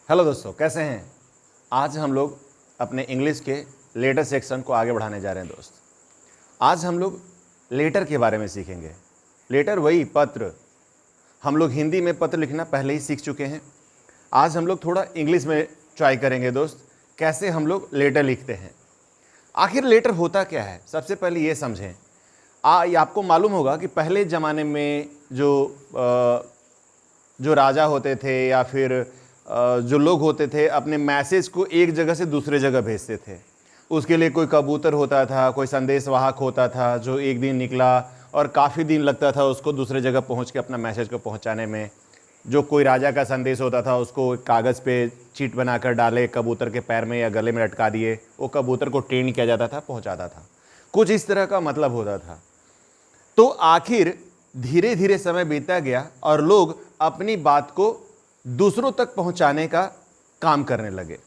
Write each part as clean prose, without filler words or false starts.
Hello दोस्तों, कैसे हैं। आज हम लोग अपने इंग्लिश के लेटर सेक्शन को आगे बढ़ाने जा रहे हैं। दोस्त, आज हम लोग लेटर के बारे में सीखेंगे। लेटर वही पत्र, हम लोग हिंदी में पत्र लिखना पहले ही सीख चुके हैं। आज हम लोग थोड़ा इंग्लिश में ट्राई करेंगे दोस्त, कैसे हम लोग लेटर लिखते हैं। आखिर लेटर होता क्या है, सबसे पहले ये समझें। आपको मालूम होगा कि पहले ज़माने में जो राजा होते थे या फिर जो लोग होते थे, अपने मैसेज को एक जगह से दूसरे जगह भेजते थे। उसके लिए कोई कबूतर होता था, कोई संदेशवाहक होता था जो एक दिन निकला और काफ़ी दिन लगता था उसको दूसरे जगह पहुंच के अपना मैसेज को पहुंचाने में। जो कोई राजा का संदेश होता था उसको कागज़ पे चीट बनाकर डाले, कबूतर के पैर में या गले में लटका दिए, वो कबूतर को ट्रेन किया जाता था, पहुँचाता था। कुछ इस तरह का मतलब होता था। तो आखिर धीरे धीरे समय बीतता गया और लोग अपनी बात को दूसरों तक पहुंचाने का काम करने लगे।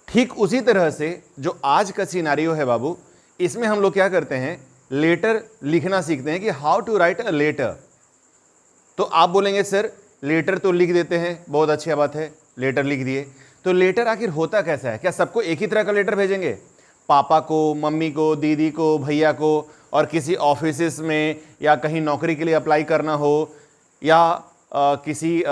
ठीक उसी तरह से जो आज का सिनारियो है बाबू, इसमें हम लोग क्या करते हैं, लेटर लिखना सीखते हैं कि how to write a letter. तो आप बोलेंगे सर लेटर तो लिख देते हैं, बहुत अच्छी बात है, लेटर लिख दिए। तो लेटर आखिर होता कैसा है? क्या सबको एक ही तरह का लेटर भेजेंगे? पापा को, मम्मी को, दीदी को, भैया को, और किसी ऑफिस में या कहीं नौकरी के लिए अप्लाई करना हो या किसी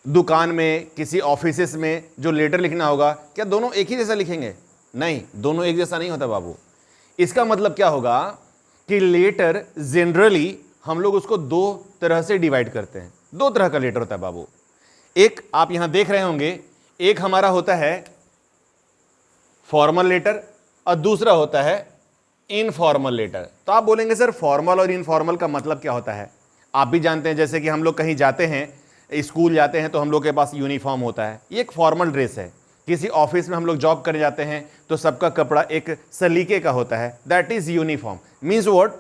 दुकान में, किसी ऑफिस में जो लेटर लिखना होगा, क्या दोनों एक ही जैसा लिखेंगे? नहीं, दोनों एक जैसा नहीं होता बाबू। इसका मतलब क्या होगा कि लेटर जनरली हम लोग उसको दो तरह से डिवाइड करते हैं। दो तरह का लेटर होता है बाबू। एक आप यहां देख रहे होंगे, एक हमारा होता है फॉर्मल लेटर और दूसरा होता है इनफॉर्मल लेटर। तो आप बोलेंगे सर फॉर्मल और इनफॉर्मल का मतलब क्या होता है? आप भी जानते हैं, जैसे कि हम लोग कहीं जाते हैं, स्कूल जाते हैं तो हम लोग के पास यूनिफॉर्म होता है, ये एक फॉर्मल ड्रेस है। किसी ऑफिस में हम लोग जॉब करने जाते हैं तो सबका कपड़ा एक सलीके का होता है, that is uniform. Means what?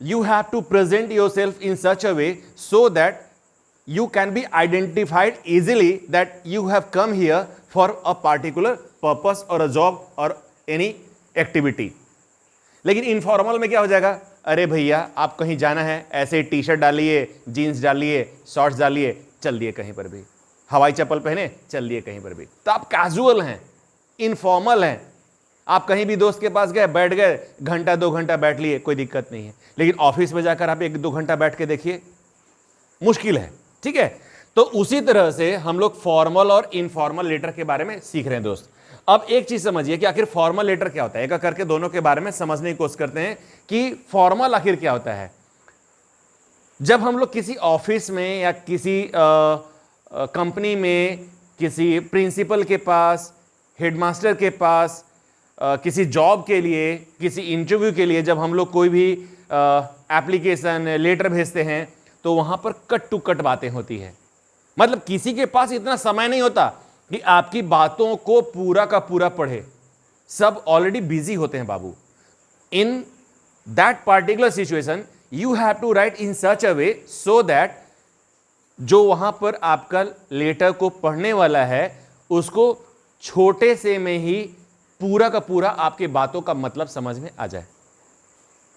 You have to present yourself in such a way so that you can be identified easily that you have come here for a particular purpose or a job or any activity। लेकिन informal में क्या हो जाएगा? अरे भैया आप कहीं जाना है, ऐसे टी शर्ट डालिए, जीन्स डालिए, शॉर्ट्स डालिए, चल दिए कहीं पर भी, हवाई चप्पल पहने चल दिए कहीं पर भी। तो आप कैजुअल हैं, इनफॉर्मल हैं। आप कहीं भी दोस्त के पास गए, बैठ गए, घंटा 2 घंटा बैठ लिए, कोई दिक्कत नहीं है। लेकिन ऑफिस में जाकर आप 1-2 घंटा बैठ के देखिए, मुश्किल है। ठीक है, तो उसी तरह से हम लोग फॉर्मल और इनफॉर्मल लेटर के बारे में सीख रहे हैं दोस्त। अब एक चीज समझिए कि आखिर फॉर्मल लेटर क्या होता है। एक करके दोनों के बारे में समझने की कोशिश करते हैं कि फॉर्मल आखिर क्या होता है। जब हम लोग किसी ऑफिस में या किसी कंपनी में, किसी प्रिंसिपल के पास, हेडमास्टर के पास, किसी जॉब के लिए, किसी इंटरव्यू के लिए जब हम लोग कोई भी एप्लीकेशन लेटर भेजते हैं तो वहां पर कट टू कट बातें होती है। मतलब किसी के पास इतना समय नहीं होता कि आपकी बातों को पूरा का पूरा पढ़े, सब ऑलरेडी बिजी होते हैं बाबू। In that particular situation you have to write in such a way so that जो वहां पर आपका लेटर को पढ़ने वाला है उसको छोटे से में ही पूरा का पूरा आपकी बातों का मतलब समझ में आ जाए।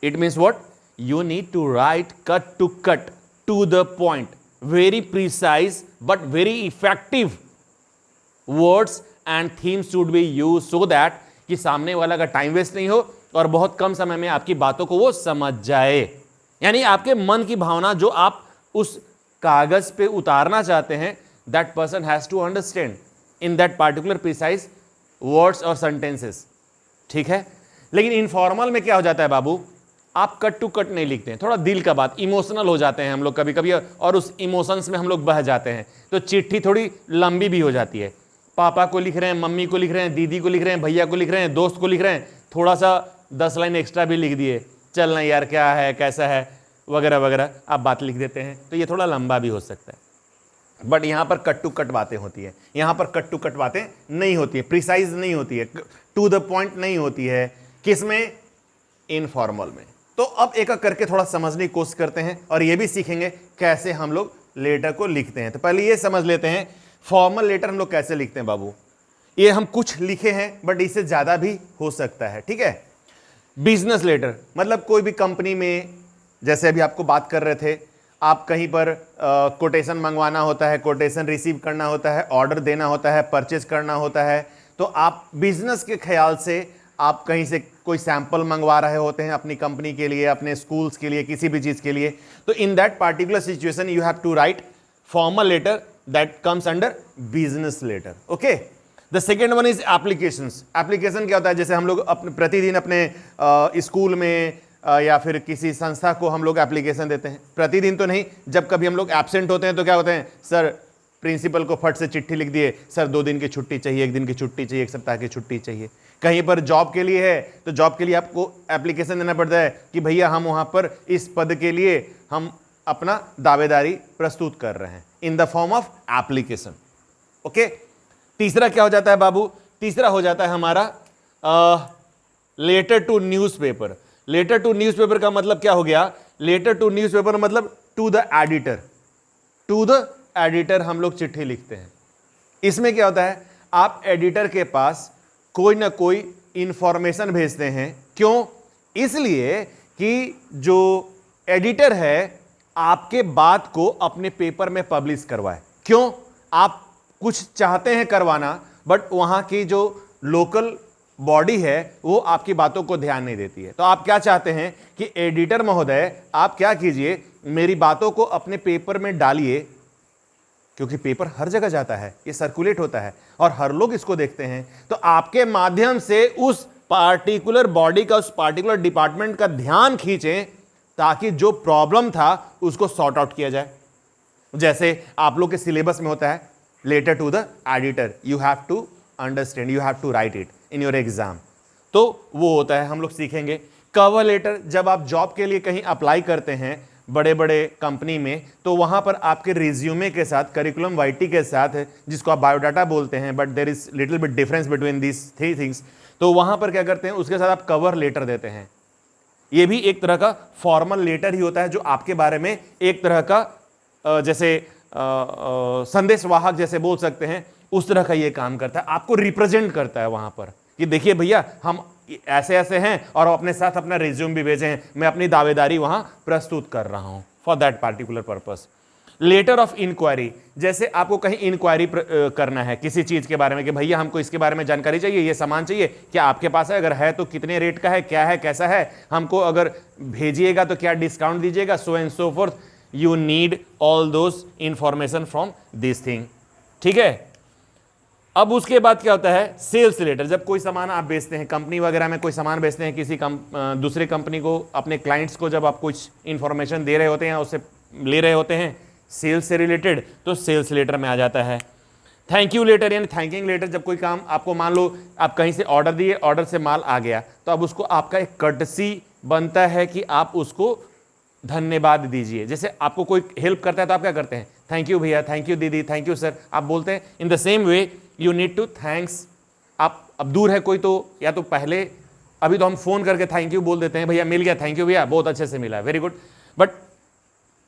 It means what? You need to write cut to cut, to the point, very precise but very effective words and themes should be used so that कि सामने वाला का टाइम वेस्ट नहीं हो और बहुत कम समय में आपकी बातों को वो समझ जाए। यानी आपके मन की भावना जो आप उस कागज पे उतारना चाहते हैं, that person has to understand in that particular precise words और sentences। ठीक है, लेकिन इनफॉर्मल में क्या हो जाता है बाबू? आप कट टू कट नहीं लिखते हैं, थोड़ा दिल का बात, इमोशनल हो जाते हैं हम लोग कभी कभी और उस इमोशंस में हम लोग बह जाते हैं, तो चिट्ठी थोड़ी लंबी भी हो जाती है। पापा को लिख रहे हैं, मम्मी को लिख रहे हैं, दीदी को लिख रहे हैं, भैया को लिख रहे हैं, दोस्त को लिख रहे हैं, थोड़ा सा 10 लाइन एक्स्ट्रा भी लिख दिए, चल ना यार क्या है, कैसा है, वगैरह वगैरह आप बात लिख देते हैं, तो ये थोड़ा लंबा भी हो सकता है। बट यहाँ पर कट टू कट बातें होती है, यहाँ पर कट टू कट बातें नहीं होती है, प्रिसाइज नहीं होती है, टू द पॉइंट नहीं होती है। किसमें? इनफॉर्मल में। तो अब एक एक करके थोड़ा समझने की कोशिश करते हैं और ये भी सीखेंगे कैसे हम लोग लेटर को लिखते हैं। तो पहले ये समझ लेते हैं फॉर्मल लेटर हम लोग कैसे लिखते हैं बाबू। ये हम कुछ लिखे हैं बट इससे ज़्यादा भी हो सकता है। ठीक है, बिजनेस लेटर मतलब कोई भी कंपनी में, जैसे अभी आपको बात कर रहे थे, आप कहीं पर कोटेशन मंगवाना होता है, कोटेशन रिसीव करना होता है, ऑर्डर देना होता है, परचेज करना होता है, तो आप बिजनेस के ख्याल से आप कहीं से कोई सैंपल मंगवा रहे होते हैं अपनी कंपनी के लिए, अपने स्कूल्स के लिए, किसी भी चीज़ के लिए, तो in that particular situation you have to write formal letter that comes under business letter. Okay, the second one is applications. Application क्या होता है, जैसे हम लोग अपने प्रतिदिन अपने स्कूल में या फिर किसी संस्था को हम लोग एप्लीकेशन देते हैं। प्रतिदिन तो नहीं, जब कभी हम लोग एब्सेंट होते हैं तो क्या होते हैं, सर प्रिंसिपल को फट से चिट्ठी लिख दिए, सर 2 दिन की छुट्टी चाहिए, 1 दिन की छुट्टी चाहिए, 1 सप्ताह की छुट्टी चाहिए। कहीं पर जॉब के लिए है तो जॉब के लिए आपको एप्लीकेशन देना पड़ता है कि भैया हम वहां पर इस पद के लिए हम अपना दावेदारी प्रस्तुत कर रहे हैं, in the form of application. Okay, तीसरा क्या हो जाता है बाबू, तीसरा हो जाता है हमारा letter to newspaper. Letter to newspaper का मतलब क्या हो गया, लेटर टू न्यूज़पेपर मतलब to the editor, to the editor हम लोग चिट्ठी लिखते हैं। इसमें क्या होता है, आप एडिटर के पास कोई ना कोई इंफॉर्मेशन भेजते हैं। क्यों, इसलिए कि जो एडिटर है आपके बात को अपने पेपर में पब्लिश करवाए। क्यों, आप कुछ चाहते हैं करवाना, बट वहां की जो लोकल बॉडी है वो आपकी बातों को ध्यान नहीं देती है। तो आप क्या चाहते हैं कि एडिटर महोदय आप क्या कीजिए, मेरी बातों को अपने पेपर में डालिए, क्योंकि पेपर हर जगह जाता है, ये सर्कुलेट होता है और हर लोग इसको देखते हैं। तो आपके माध्यम से उस पार्टिकुलर बॉडी का, उस पार्टिकुलर डिपार्टमेंट का ध्यान खींचें, ताकि जो प्रॉब्लम था उसको सॉर्ट आउट किया जाए। जैसे आप लोग के सिलेबस में होता है letter to the editor, you have to understand, you have to write it in your exam, तो वो होता है, हम लोग सीखेंगे। कवर लेटर, जब आप जॉब के लिए कहीं अप्लाई करते हैं बड़े बड़े कंपनी में, तो वहां पर आपके रिज्यूमे के साथ, करिकुलम वाइटी के साथ, जिसको आप बायोडाटा बोलते हैं, but there is little bit difference between these 3 things, तो वहां पर क्या करते हैं, उसके साथ आप कवर लेटर देते हैं। ये भी एक तरह का फॉर्मल लेटर ही होता है, जो आपके बारे में एक तरह का जैसे संदेशवाहक जैसे बोल सकते हैं, उस तरह का ये काम करता है, आपको रिप्रेजेंट करता है वहां पर कि देखिए भैया हम ऐसे ऐसे हैं और अपने साथ अपना रिज्यूम भी भेजे हैं, मैं अपनी दावेदारी वहां प्रस्तुत कर रहा हूं for that particular purpose. Letter of inquiry, जैसे आपको कहीं इंक्वायरी करना है किसी चीज के बारे में कि भैया हमको इसके बारे में जानकारी चाहिए, ये सामान चाहिए, क्या आपके पास है, अगर है तो कितने रेट का है, क्या है, कैसा है, हमको अगर भेजिएगा तो क्या डिस्काउंट दीजिएगा, so and so fourth. You need all those information from this thing. ठीक है, अब उसके बाद क्या होता है, सेल्स लेटर। जब कोई सामान आप बेचते हैं, कंपनी वगैरह में कोई सामान बेचते हैं किसी दूसरे कंपनी को, अपने क्लाइंट्स को जब आप कुछ इंफॉर्मेशन दे रहे होते हैं, उससे ले रहे होते हैं सेल्स से रिलेटेड, तो सेल्स लेटर में आ जाता है। थैंक यू लेटर यानी थैंकिंग लेटर, जब कोई काम आपको, मान लो आप कहीं से ऑर्डर दिए, ऑर्डर से माल आ गया, तो अब उसको आपका एक कर्टसी बनता है कि आप उसको धन्यवाद दीजिए। जैसे आपको कोई हेल्प करता है तो आप क्या करते हैं, थैंक यू भैया, थैंक यू दीदी, थैंक यू सर, आप बोलते हैं। In the same way you need to thanks. आप अब दूर है कोई, तो या तो पहले, अभी तो हम फोन करके थैंक यू बोल देते हैं, भैया मिल गया, थैंक यू भैया, बहुत अच्छे से मिला, वेरी गुड। बट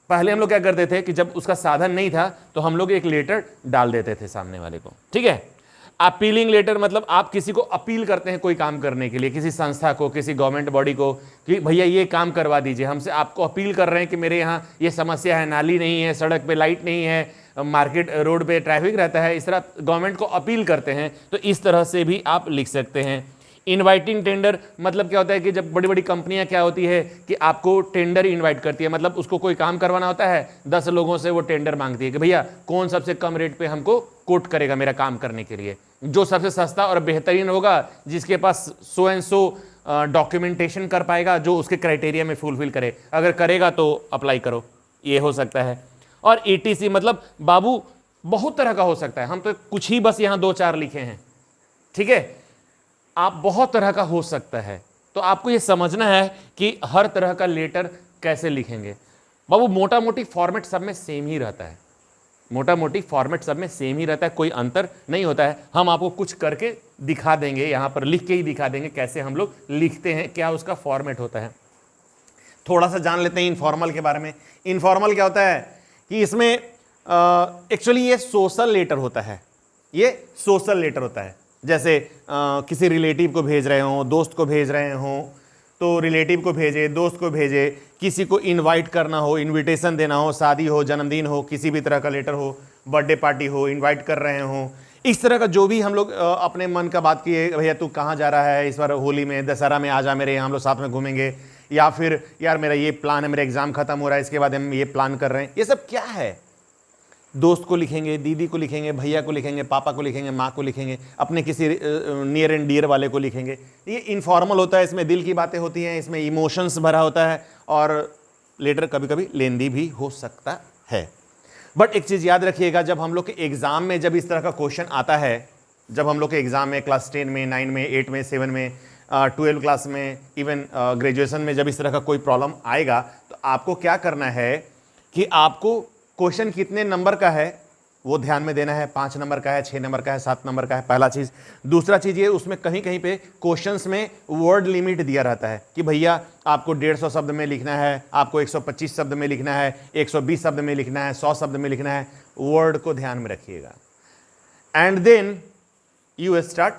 पहले हम लोग क्या करते थे कि जब उसका साधन नहीं था तो हम लोग एक लेटर डाल देते थे सामने वाले को। ठीक है, अपीलिंग लेटर मतलब आप किसी को अपील करते हैं कोई काम करने के लिए, किसी संस्था को, किसी गवर्नमेंट बॉडी को, कि भैया ये काम करवा दीजिए हमसे, आपको अपील कर रहे हैं कि मेरे यहाँ ये समस्या है, नाली नहीं है, सड़क पे लाइट नहीं है, मार्केट रोड पे ट्रैफिक रहता है, इस तरह गवर्नमेंट को अपील करते हैं, तो इस तरह से भी आप लिख सकते हैं। इनवाइटिंग टेंडर मतलब क्या होता है कि जब बड़ी बड़ी कंपनियां क्या होती है कि आपको टेंडर इनवाइट करती है, मतलब उसको कोई काम करवाना होता है, 10 लोगों से वो टेंडर मांगती है कि भैया कौन सबसे कम रेट पे हमको कोट करेगा मेरा काम करने के लिए, जो सबसे सस्ता और बेहतरीन होगा, जिसके पास सो एंड सो डॉक्यूमेंटेशन कर पाएगा, जो उसके क्राइटेरिया में फुलफिल करे, अगर करेगा तो अप्लाई करो, ये हो सकता है। और ETC मतलब बाबू बहुत तरह का हो सकता है, हम तो कुछ ही बस यहाँ 2-4 लिखे हैं। ठीक है, आप बहुत तरह का हो सकता है, तो आपको ये समझना है कि हर तरह का लेटर कैसे लिखेंगे। बाबू मोटा मोटी फॉर्मेट सब में सेम ही रहता है, मोटा मोटी फॉर्मेट सब में सेम ही रहता है, कोई अंतर नहीं होता है। हम आपको कुछ करके दिखा देंगे, यहाँ पर लिख के ही दिखा देंगे कैसे हम लोग लिखते हैं, क्या उसका फॉर्मेट होता है। थोड़ा सा जान लेते हैं इनफॉर्मल के बारे में। इनफॉर्मल क्या होता है कि इसमें एक्चुअली ये सोशल लेटर होता है, ये सोशल लेटर होता है। जैसे किसी रिलेटिव को भेज रहे हों, दोस्त को भेज रहे हों, तो रिलेटिव को भेजे, दोस्त को भेजे, किसी को इनवाइट करना हो, इनविटेशन देना हो, शादी हो, जन्मदिन हो, किसी भी तरह का लेटर हो, बर्थडे पार्टी हो, इनवाइट कर रहे हो, इस तरह का जो भी हम लोग अपने मन का बात किए, भैया तू कहाँ जा रहा है इस बार होली में, दशहरा में आ जा मेरे यहाँ, हम लोग साथ में घूमेंगे, या फिर यार मेरा ये प्लान है, मेरा एग्जाम खत्म हो रहा है, इसके बाद हम ये प्लान कर रहे हैं, ये सब क्या है? दोस्त को लिखेंगे, दीदी को लिखेंगे, भैया को लिखेंगे, पापा को लिखेंगे, माँ को लिखेंगे, अपने किसी नियर एंड डियर वाले को लिखेंगे। ये इनफॉर्मल होता है, इसमें दिल की बातें होती हैं, इसमें इमोशंस भरा होता है, और लेटर कभी कभी लेंदी भी हो सकता है। बट एक चीज़ याद रखिएगा, जब हम लोग के एग्ज़ाम में जब इस तरह का क्वेश्चन आता है, जब हम लोग के एग्ज़ाम में क्लास 10 में, 9 में, 8 में, 7 में, 12 क्लास में, इवन ग्रेजुएशन में जब इस तरह का कोई प्रॉब्लम आएगा, तो आपको क्या करना है कि आपको क्वेश्चन कितने नंबर का है वो ध्यान में देना है। 5 नंबर का है, 6 नंबर का है, 7 नंबर का है, पहला चीज़। दूसरा चीज़ ये, उसमें कहीं कहीं पे क्वेश्चंस में वर्ड लिमिट दिया रहता है कि भैया आपको 150 शब्द में लिखना है, आपको 125 शब्द में लिखना है, 120 शब्द में लिखना है, 100 शब्द में लिखना है। वर्ड को ध्यान में रखिएगा। And then you start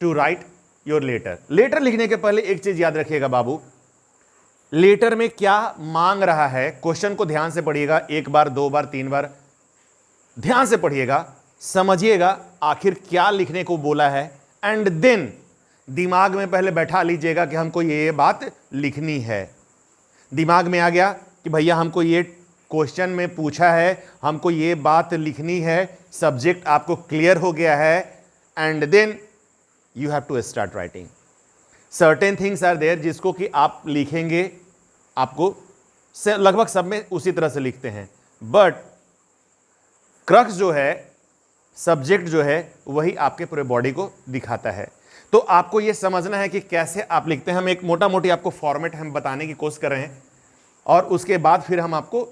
to write your letter. Letter लिखने के पहले एक चीज़ याद रखिएगा बाबू, लेटर में क्या मांग रहा है, क्वेश्चन को ध्यान से पढ़िएगा, 1 बार, 2 बार, 3 बार ध्यान से पढ़िएगा, समझिएगा आखिर क्या लिखने को बोला है। एंड देन दिमाग में पहले बैठा लीजिएगा कि हमको ये बात लिखनी है। दिमाग में आ गया कि भैया हमको ये क्वेश्चन में पूछा है, हमको ये बात लिखनी है, सब्जेक्ट आपको क्लियर हो गया है। And then you have to start writing. Certain things are there जिसको कि आप लिखेंगे, आपको लगभग सब में उसी तरह से लिखते हैं, बट क्रक्स जो है, सब्जेक्ट जो है, वही आपके पूरे बॉडी को दिखाता है। तो आपको यह समझना है कि कैसे आप लिखते हैं। हम एक मोटा मोटी आपको फॉर्मेट हम बताने की कोशिश कर रहे हैं, और उसके बाद फिर हम आपको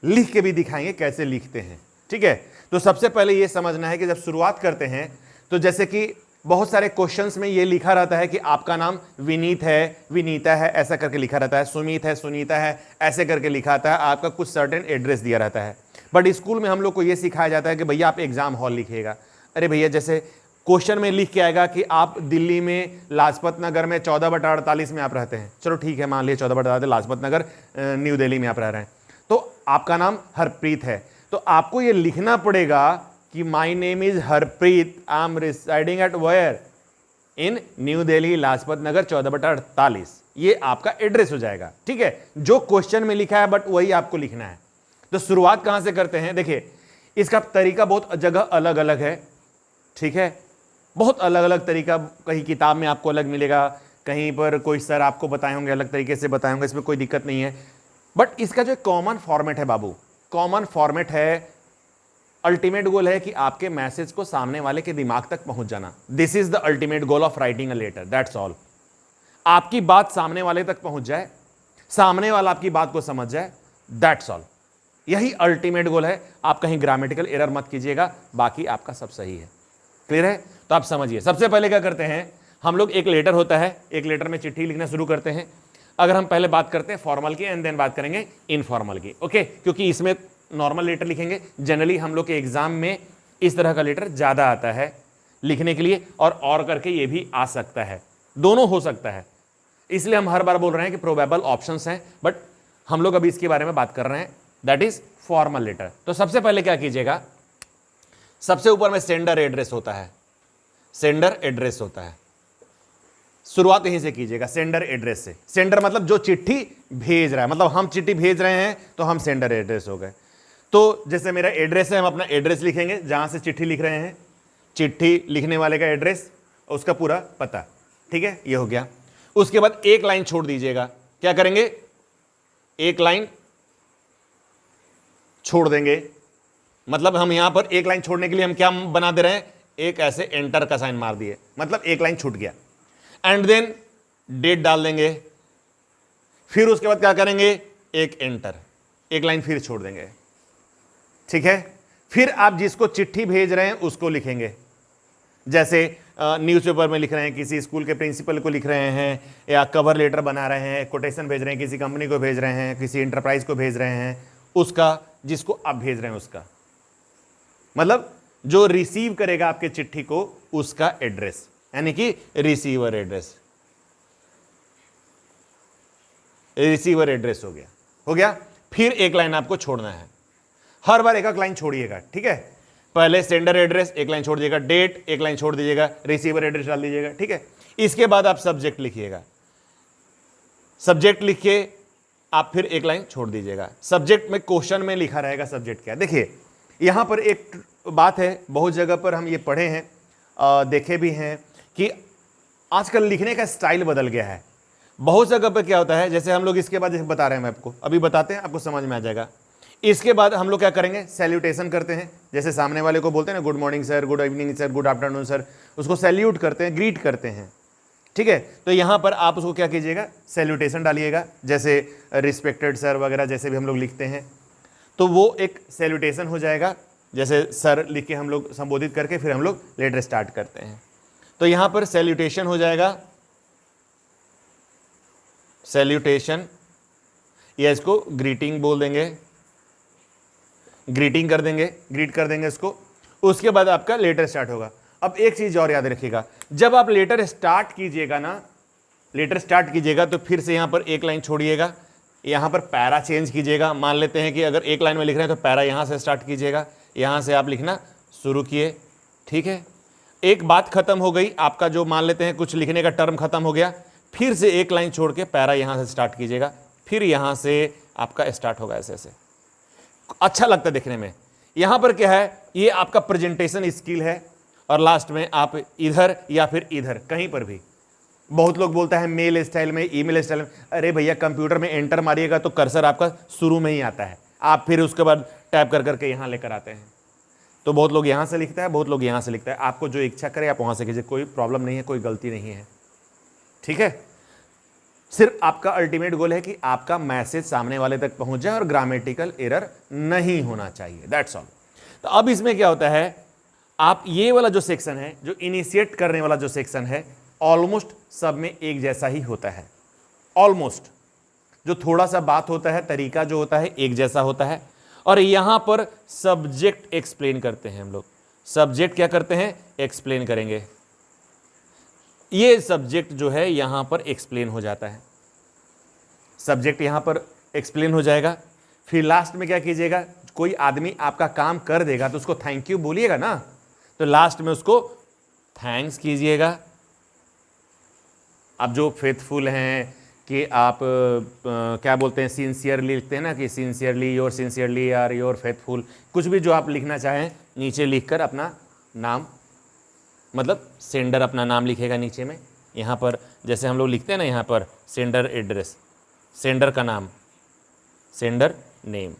लिख के भी दिखाएंगे कैसे लिखते हैं, ठीक है। तो सबसे पहले यह समझना है कि जब शुरुआत करते हैं, तो जैसे कि बहुत सारे क्वेश्चंस में ये लिखा रहता है कि आपका नाम विनीत है, विनीता है, ऐसा करके लिखा रहता है, सुमित है, सुनीता है, ऐसे करके लिखा रहता है, आपका कुछ सर्टेन एड्रेस दिया रहता है। बट स्कूल में हम लोग को ये सिखाया जाता है कि भैया आप एग्जाम हॉल लिखिएगा। अरे भैया, जैसे क्वेश्चन में लिख के आएगा कि आप दिल्ली में लाजपत नगर में 14/48 में आप रहते हैं, चलो ठीक है, मान लिया 14/48 लाजपत नगर न्यू दिल्ली में आप रह रहे हैं, तो आपका नाम हरप्रीत है। तो आपको ये लिखना पड़ेगा कि my name is Harpreet, I am residing at where, in new Delhi Lajpat Nagar 14/48। ये आपका एड्रेस हो जाएगा, ठीक है, जो क्वेश्चन में लिखा है, बट वही आपको लिखना है। तो शुरुआत कहां से करते हैं? देखिए, इसका तरीका बहुत जगह अलग अलग है, ठीक है, बहुत अलग अलग तरीका, कहीं किताब में आपको अलग मिलेगा, कहीं पर कोई सर आपको बताए होंगे अलग तरीके से बताए होंगे, इसमें कोई दिक्कत नहीं है। बट इसका जो कॉमन फॉर्मेट है बाबू, कॉमन फॉर्मेट है, अल्टीमेट गोल है कि आपके मैसेज को सामने वाले के दिमाग तक पहुंच जाना। This is the ultimate goal of writing a letter, that's all. आपकी बात सामने वाले तक पहुंच जाए, सामने वाला आपकी बात को समझ जाए, दैट्स ऑल। यही अल्टीमेट गोल है। आप कहीं ग्रामेटिकल एरर मत कीजिएगा, बाकी आपका सब सही है। क्लियर है? तो आप समझिए, सबसे पहले क्या करते हैं हम लोग, एक लेटर होता है, एक लेटर में चिट्ठी लिखना शुरू करते हैं। अगर हम पहले बात करते हैं फॉर्मल की, एंड देन बात करेंगे इनफॉर्मल की, ओके, क्योंकि इसमें नॉर्मल लेटर लिखेंगे। जनरली हम लोग के एग्जाम में इस तरह का लेटर ज्यादा आता है लिखने के लिए, और करके ये भी आ सकता है, दोनों हो सकता है। इसलिए हम हर बार बोल रहे हैं कि प्रोबेबल ऑप्शंस हैं, बट हम लोग अभी इसके बारे में बात कर रहे हैं, दैट इज फॉर्मल लेटर। तो सबसे पहले क्या कीजिएगा, सबसे ऊपर में सेंडर एड्रेस होता है, सेंडर एड्रेस होता है, शुरुआत यहीं से कीजिएगा, सेंडर एड्रेस से। सेंडर मतलब जो चिट्ठी भेज रहा है, मतलब हम चिट्ठी भेज रहे हैं तो हम सेंडर एड्रेस हो गए। तो जैसे मेरा एड्रेस है, हम अपना एड्रेस लिखेंगे जहां से चिट्ठी लिख रहे हैं, चिट्ठी लिखने वाले का एड्रेस, उसका पूरा पता, ठीक है, ये हो गया। उसके बाद एक लाइन छोड़ दीजिएगा, क्या करेंगे, एक लाइन छोड़ देंगे। मतलब हम यहां पर एक लाइन छोड़ने के लिए हम क्या बना दे रहे हैं, एक ऐसे एंटर का साइन मार दिए, मतलब एक लाइन छूट गया। एंड देन डेट डाल देंगे, फिर उसके बाद क्या करेंगे, एक एंटर, एक लाइन फिर छोड़ देंगे, ठीक है। फिर आप जिसको चिट्ठी भेज रहे हैं उसको लिखेंगे, जैसे न्यूज़पेपर में लिख रहे हैं, किसी स्कूल के प्रिंसिपल को लिख रहे हैं, या कवर लेटर बना रहे हैं, कोटेशन भेज रहे हैं, किसी कंपनी को भेज रहे हैं, किसी इंटरप्राइज को भेज रहे हैं, उसका, जिसको आप भेज रहे हैं उसका, मतलब जो रिसीव करेगा आपके चिट्ठी को उसका एड्रेस, यानी कि रिसीवर एड्रेस। रिसीवर एड्रेस हो गया, हो गया। फिर एक लाइन आपको छोड़ना है, हर बार एक एक लाइन छोड़िएगा, ठीक है। पहले सेंडर एड्रेस एक लाइन छोड़ दीजिएगा, डेट एक लाइन छोड़ दीजिएगा, रिसीवर एड्रेस डाल दीजिएगा, ठीक है। इसके बाद आप सब्जेक्ट लिखिएगा, सब्जेक्ट लिख के आप फिर एक लाइन छोड़ दीजिएगा। सब्जेक्ट में क्वेश्चन में लिखा रहेगा सब्जेक्ट क्या। देखिए यहां पर एक बात है, बहुत जगह पर हम ये पढ़े हैं, देखे भी हैं कि आजकल लिखने का स्टाइल बदल गया है। बहुत जगह पर क्या होता है, जैसे हम लोग इसके बाद बता रहे हैं, मैं आपको अभी बताते हैं, आपको समझ में आ जाएगा। इसके बाद हम लोग क्या करेंगे, सैल्यूटेशन करते हैं, जैसे सामने वाले को बोलते हैं ना, good morning sir, good evening sir, good afternoon sir, उसको सैल्यूट करते हैं, ग्रीट करते हैं, ठीक है। तो यहां पर आप उसको क्या कीजिएगा, सैल्यूटेशन डालिएगा, जैसे रिस्पेक्टेड सर वगैरह जैसे भी हम लोग लिखते हैं, तो वो एक सैल्यूटेशन हो जाएगा। जैसे सर लिख के हम लोग संबोधित करके फिर हम लोग लेटर स्टार्ट करते हैं, तो यहां पर सैल्यूटेशन हो जाएगा, सैल्यूटेशन, या इसको ग्रीटिंग बोल देंगे, ग्रीटिंग कर देंगे, ग्रीट कर देंगे इसको। उसके बाद आपका लेटर स्टार्ट होगा। अब एक चीज और याद रखिएगा, जब आप लेटर स्टार्ट कीजिएगा ना, लेटर स्टार्ट कीजिएगा तो फिर से यहां पर एक लाइन छोड़िएगा, यहां पर पैरा चेंज कीजिएगा। मान लेते हैं कि अगर एक लाइन में लिख रहे हैं तो पैरा यहां से स्टार्ट कीजिएगा, यहां से आप लिखना शुरू किए, ठीक है। एक बात खत्म हो गई आपका, जो मान लेते हैं कुछ लिखने का टर्म खत्म हो गया, फिर से एक लाइन छोड़ के पैरा यहां से स्टार्ट कीजिएगा, फिर यहां से आपका स्टार्ट होगा, ऐसे ऐसे अच्छा लगता है देखने में। यहां पर क्या है, ये आपका प्रेजेंटेशन स्किल है, और लास्ट में आप इधर या फिर इधर कहीं पर भी। बहुत लोग बोलता है मेल स्टाइल में, ईमेल स्टाइल में, अरे भैया कंप्यूटर में एंटर मारिएगा तो कर्सर आपका शुरू में ही आता है, आप फिर उसके बाद टैप कर करके यहां लेकर आते हैं। तो बहुत लोग यहां से लिखता है, बहुत लोग यहां से लिखता है, आपको जो इच्छा करे आप वहां से कीजिए, कोई प्रॉब्लम नहीं है, कोई गलती नहीं है, ठीक है। सिर्फ आपका अल्टीमेट गोल है कि आपका मैसेज सामने वाले तक पहुंच जाए और ग्रामेटिकल एरर नहीं होना चाहिए, दैट्स ऑल। तो अब इसमें क्या होता है, आप ये वाला जो सेक्शन है, जो इनिशिएट करने वाला जो सेक्शन है, ऑलमोस्ट सब में एक जैसा ही होता है। ऑलमोस्ट जो थोड़ा सा बात होता है, तरीका जो होता है एक जैसा होता है। और यहां पर सब्जेक्ट एक्सप्लेन करते हैं हम लोग, सब्जेक्ट क्या करते हैं, एक्सप्लेन करेंगे। ये सब्जेक्ट जो है यहां पर एक्सप्लेन हो जाता है, सब्जेक्ट यहां पर एक्सप्लेन हो जाएगा। फिर लास्ट में क्या कीजिएगा, कोई आदमी आपका काम कर देगा तो उसको थैंक यू बोलिएगा ना, तो लास्ट में उसको थैंक्स कीजिएगा। आप जो फेथफुल हैं कि आप क्या बोलते हैं, सिंसियरली लिखते हैं ना, कि sincerely, your sincerely or your faithful, कुछ भी जो आप लिखना चाहें नीचे लिखकर अपना नाम, मतलब सेंडर अपना नाम लिखेगा नीचे में। यहाँ पर जैसे हम लोग लिखते हैं ना, यहाँ पर सेंडर एड्रेस, सेंडर का नाम, सेंडर नेम,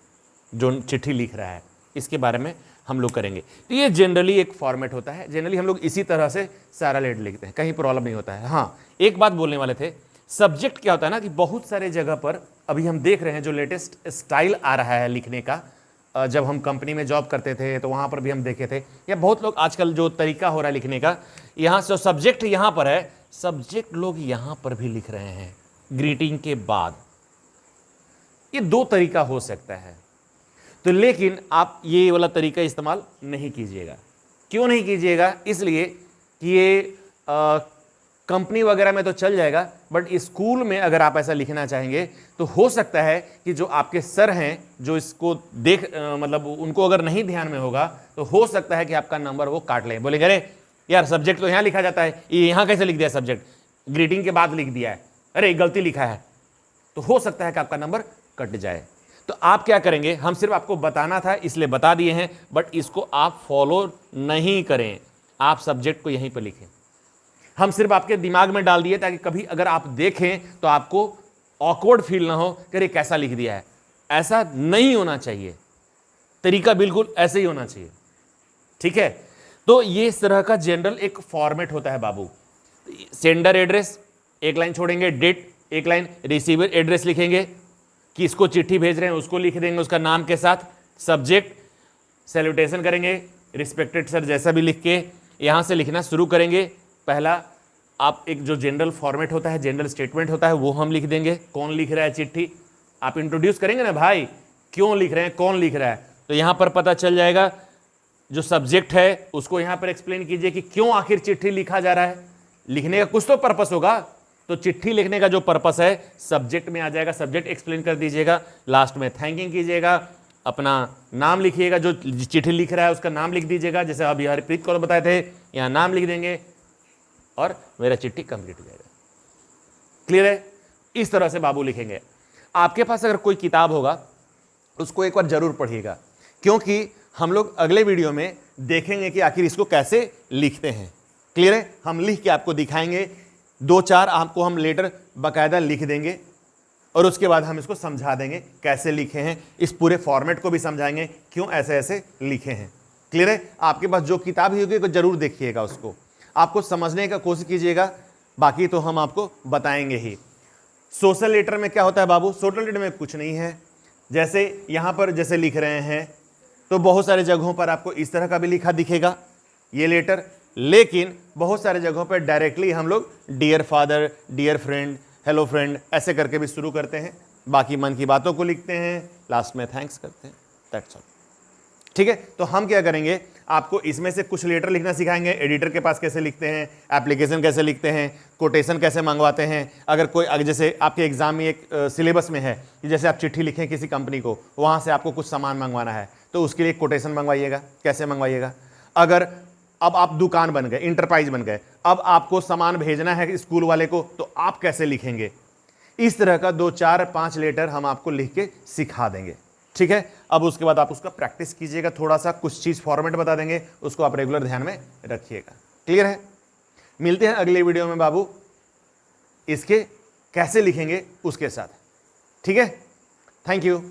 जो चिट्ठी लिख रहा है, इसके बारे में हम लोग करेंगे। तो ये जनरली एक फॉर्मेट होता है, जनरली हम लोग इसी तरह से सारा लेटर लिखते हैं, कहीं प्रॉब्लम नहीं होता है। हाँ, एक बात बोलने वाले थे, सब्जेक्ट क्या होता है ना, कि बहुत सारे जगह पर अभी हम देख रहे हैं जो लेटेस्ट स्टाइल आ रहा है लिखने का, जब हम कंपनी में जॉब करते थे तो वहाँ पर भी हम देखे थे, या बहुत लोग आजकल जो तरीका हो रहा है लिखने का, यहाँ से सब्जेक्ट यहाँ पर है, सब्जेक्ट लोग यहाँ पर भी लिख रहे हैं ग्रीटिंग के बाद। ये दो तरीका हो सकता है, तो लेकिन आप ये वाला तरीका इस्तेमाल नहीं कीजिएगा। क्यों नहीं कीजिएगा, इसलिए कि ये कंपनी वगैरह में तो चल जाएगा, बट स्कूल में अगर आप ऐसा लिखना चाहेंगे तो हो सकता है कि जो आपके सर हैं, जो इसको देख मतलब उनको अगर नहीं ध्यान में होगा, तो हो सकता है कि आपका नंबर वो काट लें, बोलेंगे अरे यार सब्जेक्ट तो यहाँ लिखा जाता है, ये यहाँ कैसे लिख दिया, सब्जेक्ट ग्रीटिंग के बाद लिख दिया है, अरे गलती लिखा है, तो हो सकता है कि आपका नंबर कट जाए। तो आप क्या करेंगे, हम सिर्फ आपको बताना था इसलिए बता दिए हैं, बट इसको आप फॉलो नहीं करें, आप सब्जेक्ट को यहीं पर लिखें। हम सिर्फ आपके दिमाग में डाल दिए ताकि कभी अगर आप देखें तो आपको ऑकवर्ड फील ना हो कि अरे कैसा लिख दिया है। ऐसा नहीं होना चाहिए, तरीका बिल्कुल ऐसे ही होना चाहिए, ठीक है। तो ये इस तरह का जनरल एक फॉर्मेट होता है बाबू। सेंडर एड्रेस एक लाइन छोड़ेंगे, डेट एक लाइन, रिसीवर एड्रेस लिखेंगे कि इसको चिट्ठी भेज रहे हैं उसको लिख देंगे उसका नाम के साथ, सब्जेक्ट सैल्यूटेशन करेंगे, रिस्पेक्टेड सर जैसा भी लिख के यहां से लिखना शुरू करेंगे। पहला आप एक जो जनरल फॉर्मेट होता है, जनरल स्टेटमेंट होता है, वो हम लिख देंगे, कौन लिख रहा है चिट्ठी, आप इंट्रोड्यूस करेंगे ना, भाई क्यों लिख रहे हैं, कौन लिख रहा है, तो यहां पर पता चल जाएगा। जो सब्जेक्ट है उसको यहां पर एक्सप्लेन कीजिए कि क्यों आखिर चिट्ठी लिखा जा रहा है, लिखने का कुछ तो पर्पस होगा, तो चिट्ठी लिखने का जो पर्पस है सब्जेक्ट में आ जाएगा, सब्जेक्ट एक्सप्लेन कर दीजिएगा, लास्ट में थैंकिंग कीजिएगा, अपना नाम लिखिएगा, जो चिट्ठी लिख रहा है उसका नाम लिख दीजिएगा, जैसे अभी हरप्रीत कौर बताए थे, यहाँ नाम लिख देंगे और मेरा चिट्ठी कंप्लीट हो जाएगा। क्लियर है? इस तरह से बाबू लिखेंगे। आपके पास अगर कोई किताब होगा उसको एक बार जरूर पढ़िएगा, क्योंकि हम लोग अगले वीडियो में देखेंगे कि आखिर इसको कैसे लिखते हैं। क्लियर है? हम लिख के आपको दिखाएंगे, 2-4 आपको हम लेटर बाकायदा लिख देंगे और उसके बाद हम इसको समझा देंगे कैसे लिखे हैं, इस पूरे फॉर्मेट को भी समझाएंगे क्यों ऐसे ऐसे लिखे हैं। क्लियर है? आपके पास जो किताब होगी तो जरूर देखिएगा, उसको आपको समझने का कोशिश कीजिएगा, बाकी तो हम आपको बताएंगे ही। सोशल लेटर में क्या होता है बाबू? सोशल लेटर में कुछ नहीं है, जैसे यहाँ पर जैसे लिख रहे हैं तो बहुत सारे जगहों पर आपको इस तरह का भी लिखा दिखेगा ये लेटर, लेकिन बहुत सारे जगहों पर डायरेक्टली हम लोग dear father, dear friend, hello friend ऐसे करके भी शुरू करते हैं, बाकी मन की बातों को लिखते हैं, लास्ट में थैंक्स करते हैं, दैट्स ऑल। ठीक है? तो हम क्या करेंगे, आपको इसमें से कुछ लेटर लिखना सिखाएंगे, एडिटर के पास कैसे लिखते हैं, एप्लीकेशन कैसे लिखते हैं, कोटेशन कैसे मंगवाते हैं। अगर कोई जैसे आपके एग्जाम में एक सिलेबस में है कि जैसे आप चिट्ठी लिखें किसी कंपनी को, वहाँ से आपको कुछ सामान मंगवाना है तो उसके लिए कोटेशन मंगवाइएगा, कैसे मंगवाइएगा। अगर अब आप दुकान बन गए, इंटरप्राइज बन गए, अब आपको सामान भेजना है स्कूल वाले को, तो आप कैसे लिखेंगे। इस तरह का 2-4-5 लेटर हम आपको लिख के सिखा देंगे। ठीक है? अब उसके बाद आप उसका प्रैक्टिस कीजिएगा, थोड़ा सा कुछ चीज़ फॉर्मेट बता देंगे, उसको आप रेगुलर ध्यान में रखिएगा। क्लियर है? मिलते हैं अगले वीडियो में बाबू इसके कैसे लिखेंगे उसके साथ। ठीक है? Thank you.